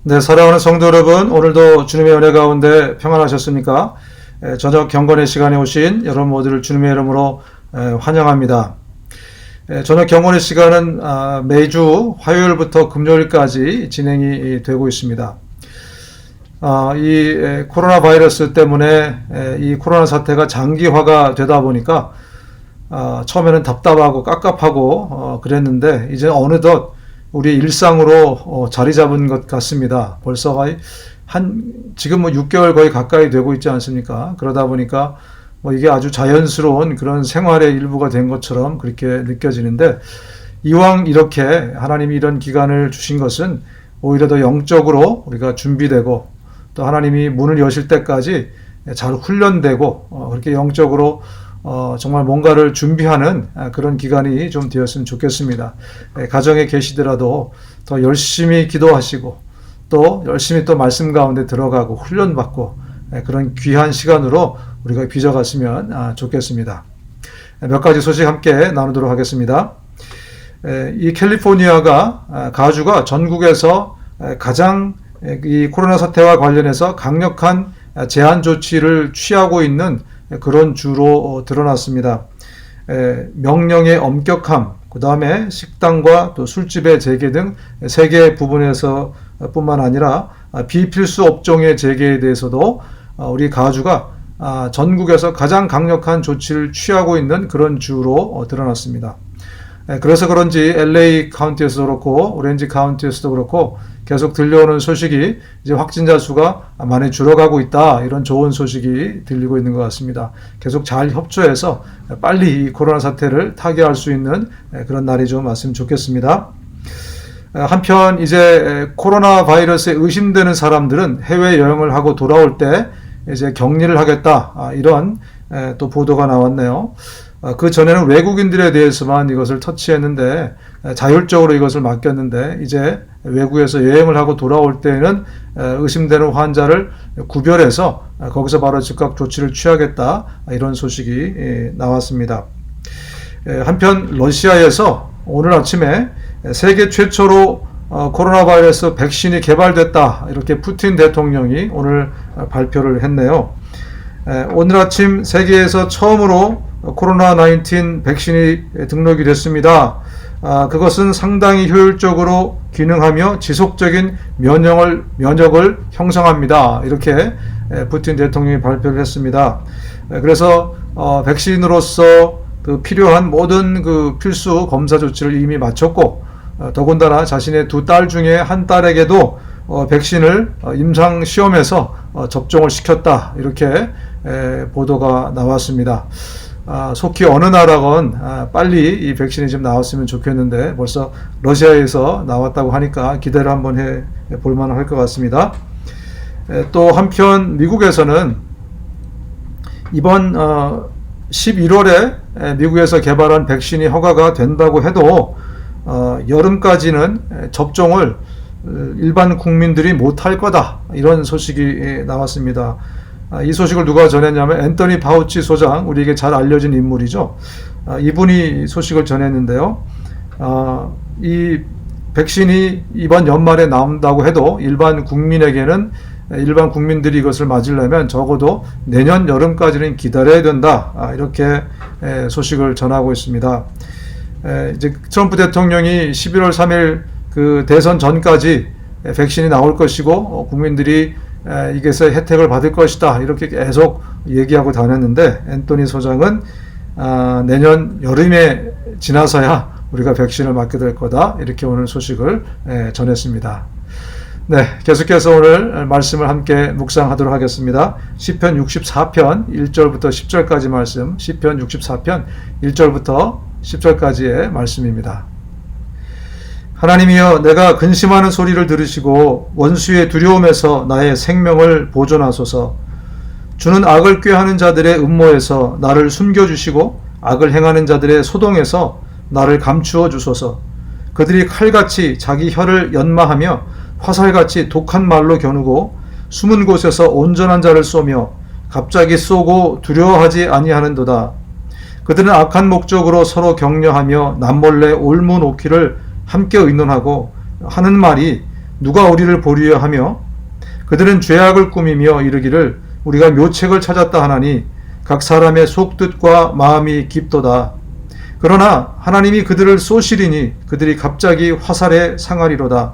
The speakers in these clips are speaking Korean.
네, 사랑하는 성도 여러분, 오늘도 주님의 은혜 가운데 평안하셨습니까? 저녁 경건의 시간에 오신 여러분 모두를 주님의 이름으로 환영합니다. 저녁 경건의 시간은 매주 화요일부터 금요일까지 진행이 되고 있습니다. 이 코로나 바이러스 때문에 이 코로나 사태가 장기화가 되다 보니까 처음에는 답답하고 깝깝하고 그랬는데 이제 어느덧 우리 일상으로 자리 잡은 것 같습니다. 벌써 지금 6개월 거의 가까이 되고 있지 않습니까? 그러다 보니까 이게 아주 자연스러운 그런 생활의 일부가 된 것처럼 그렇게 느껴지는데, 이왕 이렇게 하나님이 이런 기간을 주신 것은 오히려 더 영적으로 우리가 준비되고 또 하나님이 문을 여실 때까지 잘 훈련되고 그렇게 영적으로 정말 뭔가를 준비하는 그런 기간이 좀 되었으면 좋겠습니다. 가정에 계시더라도 더 열심히 기도하시고 또 열심히 또 말씀 가운데 들어가고 훈련받고 그런 귀한 시간으로 우리가 빚어갔으면 좋겠습니다. 몇 가지 소식 함께 나누도록 하겠습니다. 이 캘리포니아가 가주가 전국에서 가장 이 코로나 사태와 관련해서 강력한 제한 조치를 취하고 있는 그런 주로 드러났습니다. 명령의 엄격함, 그 다음에 식당과 또 술집의 재개 등 세 개 부분에서 뿐만 아니라 비필수 업종의 재개에 대해서도 우리 가주가 전국에서 가장 강력한 조치를 취하고 있는 그런 주로 드러났습니다. 그래서 그런지 LA 카운티에서도 그렇고 오렌지 카운티에서도 그렇고 계속 들려오는 소식이 이제 확진자 수가 많이 줄어가고 있다, 이런 좋은 소식이 들리고 있는 것 같습니다. 계속 잘 협조해서 빨리 이 코로나 사태를 타개할 수 있는 그런 날이 좀 왔으면 좋겠습니다. 한편 이제 코로나 바이러스에 의심되는 사람들은 해외 여행을 하고 돌아올 때 이제 격리를 하겠다, 이런 또 보도가 나왔네요. 그 전에는 외국인들에 대해서만 이것을 터치했는데 자율적으로 이것을 맡겼는데, 이제 외국에서 여행을 하고 돌아올 때는 의심되는 환자를 구별해서 거기서 바로 즉각 조치를 취하겠다, 이런 소식이 나왔습니다. 한편 러시아에서 오늘 아침에 세계 최초로 코로나 바이러스 백신이 개발됐다, 이렇게 푸틴 대통령이 오늘 발표를 했네요. 오늘 아침 세계에서 처음으로 코로나19 백신이 등록이 됐습니다. 그것은 상당히 효율적으로 기능하며 지속적인 면역을 형성합니다, 이렇게 푸틴 대통령이 발표를 했습니다. 그래서 백신으로서 그 필요한 모든 그 필수 검사 조치를 이미 마쳤고, 더군다나 자신의 두 딸 중에 한 딸에게도 백신을 임상 시험에서 접종을 시켰다, 이렇게 보도가 나왔습니다. 속히 어느 나라건 빨리 이 백신이 좀 나왔으면 좋겠는데 벌써 러시아에서 나왔다고 하니까 기대를 한번 해볼 만할 것 같습니다. 또 한편 미국에서는 이번 11월에 미국에서 개발한 백신이 허가가 된다고 해도 여름까지는 접종을 일반 국민들이 못할 거다, 이런 소식이 나왔습니다. 이 소식을 누가 전했냐면 앤서니 파우치 소장, 우리에게 잘 알려진 인물이죠. 이분이 소식을 전했는데요. 이 백신이 이번 연말에 나온다고 해도 일반 국민들이 이것을 맞으려면 적어도 내년 여름까지는 기다려야 된다, 이렇게 소식을 전하고 있습니다. 이제 트럼프 대통령이 11월 3일 그 대선 전까지 백신이 나올 것이고 국민들이 이것의 혜택을 받을 것이다, 이렇게 계속 얘기하고 다녔는데 앤서니 소장은 내년 여름에 지나서야 우리가 백신을 맞게 될 거다, 이렇게 오늘 소식을 전했습니다. 네, 계속해서 오늘 말씀을 함께 묵상하도록 하겠습니다. 시편 64편 1절부터 10절까지 말씀, 시편 64편 1절부터 10절까지의 말씀입니다. 하나님이여, 내가 근심하는 소리를 들으시고 원수의 두려움에서 나의 생명을 보존하소서. 주는 악을 꾀하는 자들의 음모에서 나를 숨겨주시고 악을 행하는 자들의 소동에서 나를 감추어 주소서. 그들이 칼같이 자기 혀를 연마하며 화살같이 독한 말로 겨누고 숨은 곳에서 온전한 자를 쏘며 갑자기 쏘고 두려워하지 아니하는도다. 그들은 악한 목적으로 서로 격려하며 남몰래 올무 놓기를 함께 의논하고 하는 말이 누가 우리를 보리려 하며 그들은 죄악을 꾸미며 이르기를 우리가 묘책을 찾았다 하나니 각 사람의 속뜻과 마음이 깊도다. 그러나 하나님이 그들을 쏘시리니 그들이 갑자기 화살에 상하리로다.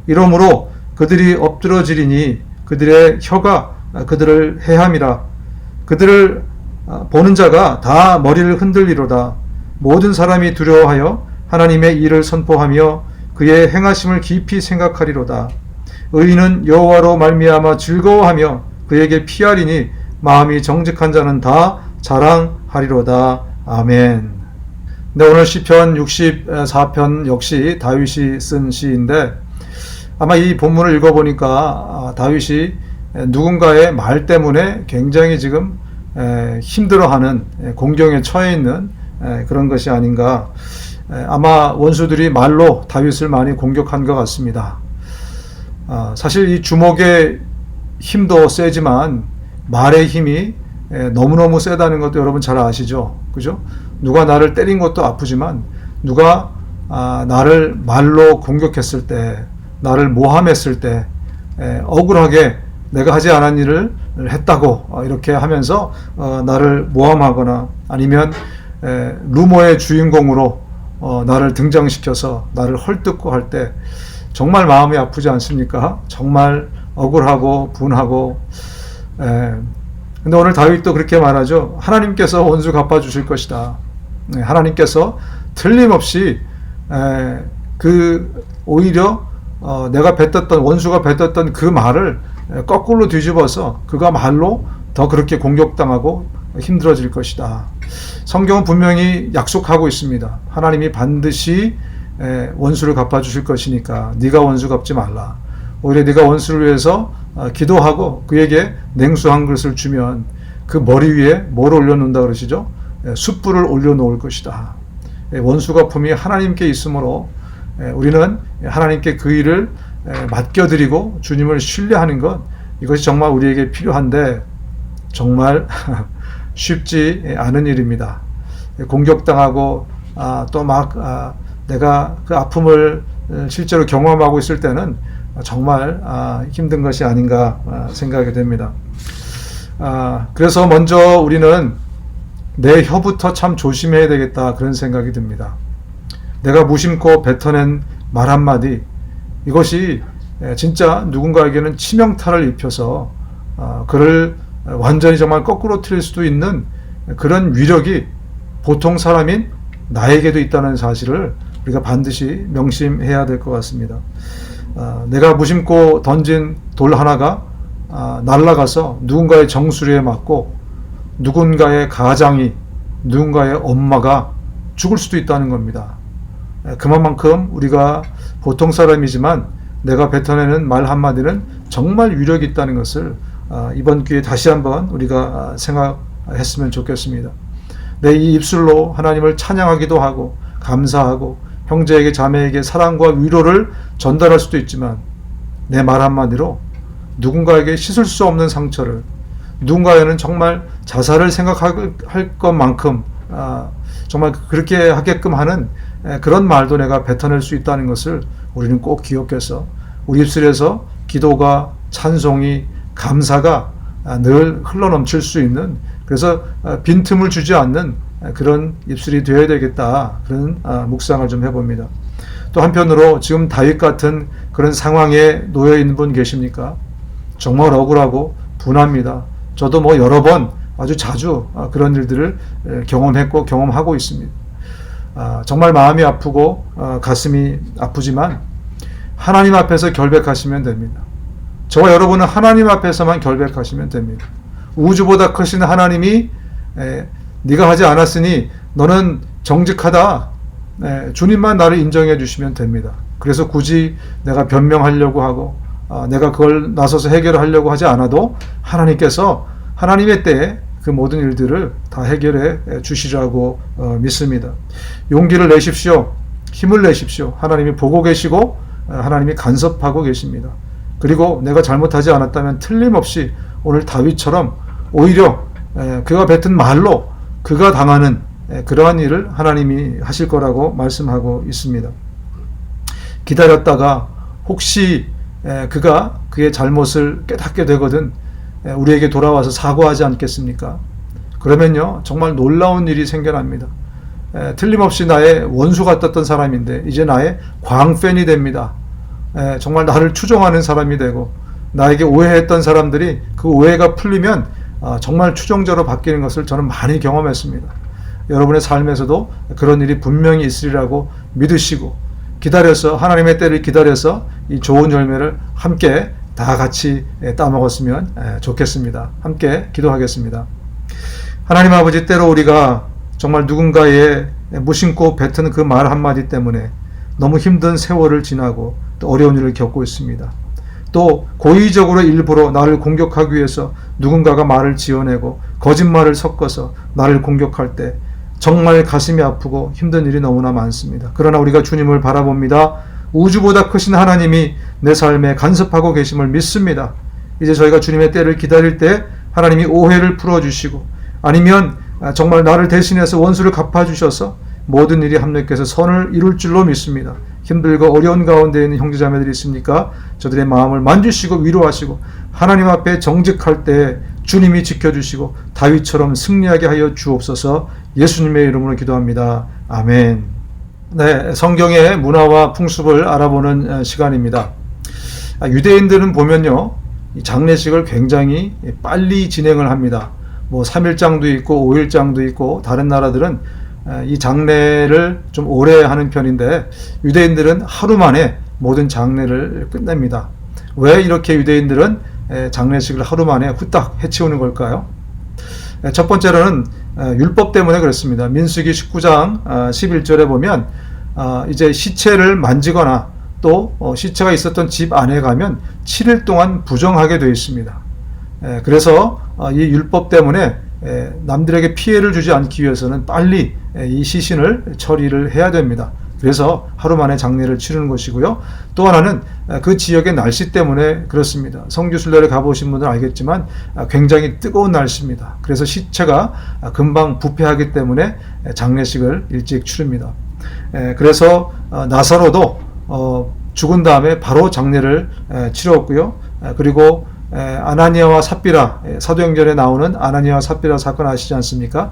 이러므로 그들이 엎드러지리니 그들의 혀가 그들을 해함이라. 그들을 보는 자가 다 머리를 흔들리로다. 모든 사람이 두려워하여 하나님의 일을 선포하며 그의 행하심을 깊이 생각하리로다. 의인은 여호와로 말미암아 즐거워하며 그에게 피하리니 마음이 정직한 자는 다 자랑하리로다. 아멘. 네, 오늘 시편 64편 역시 다윗이 쓴 시인데 아마 이 본문을 읽어보니까 다윗이 누군가의 말 때문에 굉장히 지금 힘들어하는 공경에 처해 있는 그런 것이 아닌가. 아마 원수들이 말로 다윗을 많이 공격한 것 같습니다. 사실 이 주먹의 힘도 세지만 말의 힘이 너무너무 세다는 것도 여러분 잘 아시죠? 그죠? 누가 나를 때린 것도 아프지만 누가 나를 말로 공격했을 때, 나를 모함했을 때 억울하게 내가 하지 않은 일을 했다고 이렇게 하면서 나를 모함하거나 아니면 루머의 주인공으로 나를 등장시켜서 나를 헐뜯고 할 때 정말 마음이 아프지 않습니까? 정말 억울하고 분하고. 근데 오늘 다윗도 그렇게 말하죠. 하나님께서 원수 갚아주실 것이다. 하나님께서 틀림없이 오히려 내가 뱉었던 원수가 뱉었던 그 말을 거꾸로 뒤집어서 그가 말로 더 그렇게 공격당하고 힘들어질 것이다. 성경은 분명히 약속하고 있습니다. 하나님이 반드시 원수를 갚아주실 것이니까 네가 원수 갚지 말라. 오히려 네가 원수를 위해서 기도하고 그에게 냉수 한 그릇을 주면 그 머리 위에 뭘 올려놓는다 그러시죠? 숯불을 올려놓을 것이다. 원수 갚음이 하나님께 있으므로 우리는 하나님께 그 일을 맡겨드리고 주님을 신뢰하는 것, 이것이 정말 우리에게 필요한데 정말 쉽지 않은 일입니다. 공격당하고 또 막 내가 그 아픔을 실제로 경험하고 있을 때는 정말 힘든 것이 아닌가 생각이 됩니다. 그래서 먼저 우리는 내 혀부터 참 조심해야 되겠다 그런 생각이 듭니다. 내가 무심코 뱉어낸 말 한마디, 이것이 진짜 누군가에게는 치명타를 입혀서 그를 완전히 정말 거꾸로 틀릴 수도 있는 그런 위력이 보통 사람인 나에게도 있다는 사실을 우리가 반드시 명심해야 될 것 같습니다. 내가 무심코 던진 돌 하나가 날아가서 누군가의 정수리에 맞고 누군가의 가장이, 누군가의 엄마가 죽을 수도 있다는 겁니다. 그만큼 우리가 보통 사람이지만 내가 뱉어내는 말 한마디는 정말 위력이 있다는 것을 이번 기회에 다시 한번 우리가 생각했으면 좋겠습니다. 내 이 입술로 하나님을 찬양하기도 하고 감사하고 형제에게 자매에게 사랑과 위로를 전달할 수도 있지만 내 말 한마디로 누군가에게 씻을 수 없는 상처를, 누군가에는 정말 자살을 생각할 것만큼 정말 그렇게 하게끔 하는 그런 말도 내가 뱉어낼 수 있다는 것을 우리는 꼭 기억해서 우리 입술에서 기도가, 찬송이, 감사가 늘 흘러넘칠 수 있는, 그래서 빈틈을 주지 않는 그런 입술이 되어야 되겠다, 그런 묵상을 좀 해봅니다. 또 한편으로 지금 다윗 같은 그런 상황에 놓여 있는 분 계십니까? 정말 억울하고 분합니다. 저도 여러 번 아주 자주 그런 일들을 경험했고 경험하고 있습니다. 정말 마음이 아프고 가슴이 아프지만 하나님 앞에서 결백하시면 됩니다. 저와 여러분은 하나님 앞에서만 결백하시면 됩니다. 우주보다 크신 하나님이 네가 하지 않았으니 너는 정직하다, 주님만 나를 인정해 주시면 됩니다. 그래서 굳이 내가 변명하려고 하고 내가 그걸 나서서 해결하려고 하지 않아도 하나님께서 하나님의 때에 그 모든 일들을 다 해결해 주시라고 믿습니다. 용기를 내십시오. 힘을 내십시오. 하나님이 보고 계시고 하나님이 간섭하고 계십니다. 그리고 내가 잘못하지 않았다면 틀림없이 오늘 다윗처럼 오히려 그가 뱉은 말로 그가 당하는 그러한 일을 하나님이 하실 거라고 말씀하고 있습니다. 기다렸다가 혹시 그가 그의 잘못을 깨닫게 되거든 우리에게 돌아와서 사과하지 않겠습니까? 그러면요 정말 놀라운 일이 생겨납니다. 틀림없이 나의 원수 같았던 사람인데 이제 나의 광팬이 됩니다. 정말 나를 추종하는 사람이 되고 나에게 오해했던 사람들이 그 오해가 풀리면 정말 추종자로 바뀌는 것을 저는 많이 경험했습니다. 여러분의 삶에서도 그런 일이 분명히 있으리라고 믿으시고 기다려서 하나님의 때를 기다려서 이 좋은 열매를 함께 다 같이 따먹었으면 좋겠습니다. 함께 기도하겠습니다. 하나님 아버지, 때로 우리가 정말 누군가의 무심코 뱉은 그 말 한마디 때문에 너무 힘든 세월을 지나고 또 어려운 일을 겪고 있습니다. 또 고의적으로 일부러 나를 공격하기 위해서 누군가가 말을 지어내고 거짓말을 섞어서 나를 공격할 때 정말 가슴이 아프고 힘든 일이 너무나 많습니다. 그러나 우리가 주님을 바라봅니다. 우주보다 크신 하나님이 내 삶에 간섭하고 계심을 믿습니다. 이제 저희가 주님의 때를 기다릴 때 하나님이 오해를 풀어주시고 아니면 정말 나를 대신해서 원수를 갚아주셔서 모든 일이 합력해서 선을 이룰 줄로 믿습니다. 힘들고 어려운 가운데 있는 형제자매들이 있습니까? 저들의 마음을 만지시고 위로하시고 하나님 앞에 정직할 때 주님이 지켜주시고 다윗처럼 승리하게 하여 주옵소서. 예수님의 이름으로 기도합니다. 아멘. 네, 성경의 문화와 풍습을 알아보는 시간입니다. 유대인들은 보면요, 장례식을 굉장히 빨리 진행을 합니다. 3일장도 있고 5일장도 있고 다른 나라들은 이 장례를 좀 오래 하는 편인데 유대인들은 하루 만에 모든 장례를 끝냅니다. 왜 이렇게 유대인들은 장례식을 하루 만에 후딱 해치우는 걸까요? 첫 번째로는 율법 때문에 그렇습니다. 민수기 19장 11절에 보면 이제 시체를 만지거나 또 시체가 있었던 집 안에 가면 7일 동안 부정하게 되어 있습니다. 그래서 이 율법 때문에 남들에게 피해를 주지 않기 위해서는 빨리 이 시신을 처리를 해야 됩니다. 그래서 하루 만에 장례를 치르는 것이고요. 또 하나는 그 지역의 날씨 때문에 그렇습니다. 성지순례를 가보신 분들은 알겠지만 굉장히 뜨거운 날씨입니다. 그래서 시체가 금방 부패하기 때문에 장례식을 일찍 치릅니다. 그래서 나사로도 죽은 다음에 바로 장례를 치렀고요. 그리고 아나니아와 삽비라, 사도행전에 나오는 아나니아와 삽비라 사건 아시지 않습니까?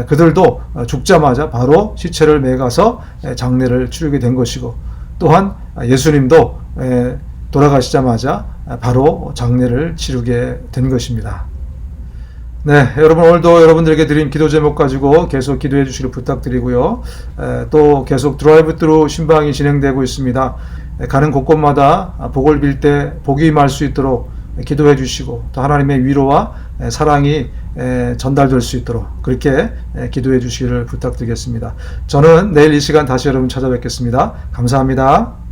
그들도 죽자마자 바로 시체를 매가서 장례를 치르게 된 것이고, 또한 예수님도 돌아가시자마자 바로 장례를 치르게 된 것입니다. 네, 여러분 오늘도 여러분들에게 드린 기도 제목 가지고 계속 기도해 주시길 부탁드리고요. 또 계속 드라이브 스루 신방이 진행되고 있습니다. 가는 곳곳마다 복을 빌 때 복이 임할 수 있도록 기도해 주시고 또 하나님의 위로와 사랑이 전달될 수 있도록 그렇게 기도해 주시기를 부탁드리겠습니다. 저는 내일 이 시간 다시 여러분 찾아뵙겠습니다. 감사합니다.